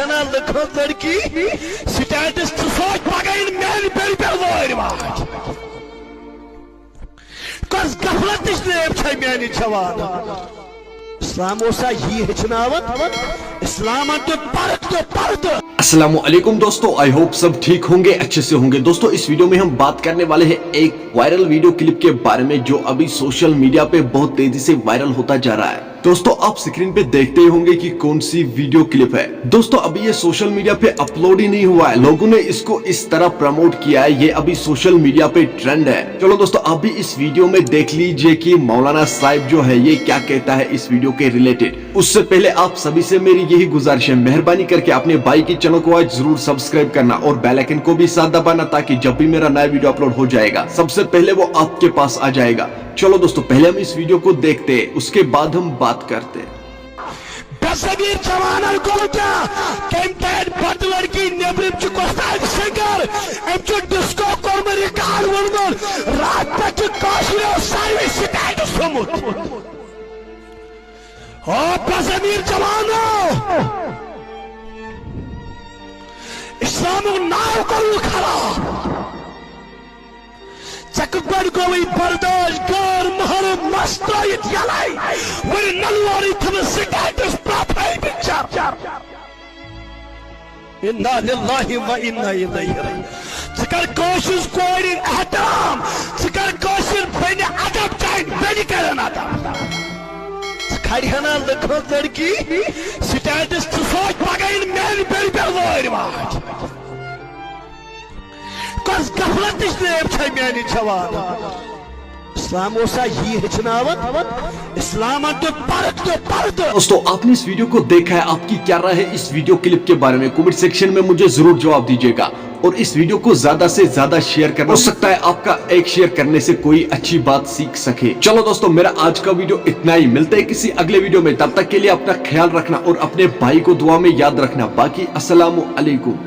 हना लखन लड़की स्टेटस तो सोच पगैन मेल बेल पे वोर वाज कस गफलत नेम छ मेनी जवान इस्लाम ओसा ये हेचनावत इस्लाम तो परत अस्सलाम वालेकुम दोस्तों, आई होप सब ठीक होंगे, अच्छे से होंगे। दोस्तों इस वीडियो में हम बात करने वाले हैं एक वायरल वीडियो क्लिप के बारे में जो अभी सोशल मीडिया पे बहुत तेजी से वायरल होता जा रहा है। दोस्तों आप स्क्रीन पे देखते ही होंगे कि कौन सी वीडियो क्लिप है। दोस्तों अभी ये सोशल मीडिया पे अपलोड ही नहीं हुआ है, लोगों ने इसको इस तरह प्रमोट किया है, ये अभी सोशल मीडिया पे ट्रेंड है। चलो दोस्तों आप भी इस वीडियो में देख लीजिए कि मौलाना साहिब जो है ये क्या कहता है इस वीडियो के रिलेटेड। उससे पहले आप सभी से मेरी यही गुजारिश है, मेहरबानी करके अपने भाई की चैनल को आज जरूर सब्सक्राइब करना और बेल आइकन को भी साथ दबाना ताकि जब भी मेरा नया वीडियो अपलोड हो जाएगा सबसे पहले वो आपके पास आ जाएगा। चलो दोस्तों पहले हम इस वीडियो को देखते हैं, उसके बाद हम बात करते हैं। बेसबीर जवानन को क्या कैंपेन बट लड़की नेब्रिम च कोस्ताज सिंगर एम च डिस्को कोम रिकॉर्ड वरन रात तक काशिरो सर्विस स्टेटस समूत ओ बेसबीर जवानो इस्लाम नाव को खराब चकबर गोई बर्दाश्त कर महर मस्तायत यलाई वर नलवारी थम स्टेटस प्राप्त पिक्चर इन्ना लिल्लाहि व इन्ना इलैहि राजिऊन चकर कोशिश कोई एहतराम चकर कोशिश बने अदब चाहिए बने करना था खड़ी हना लखन लड़की स्टेटस तो सोच पगैन मेल बेल पे वोर वाज कस गफलत नेम छ मेनी जवान इस्लाम ओसा ये हेचनावत इस्लाम तो परत दोस्तों आपने इस वीडियो को देखा है, आपकी क्या राय है इस वीडियो क्लिप के बारे में कमेंट सेक्शन में मुझे जरूर जवाब दीजिएगा और इस वीडियो को ज्यादा से ज्यादा शेयर करना, हो सकता है आपका एक शेयर करने से कोई अच्छी बात सीख सके। चलो दोस्तों मेरा आज का वीडियो इतना ही, मिलते हैं किसी अगले वीडियो में, तब तक के लिए अपना ख्याल रखना और अपने भाई को दुआ में याद रखना। बाकी अस्सलामु अलैकुम।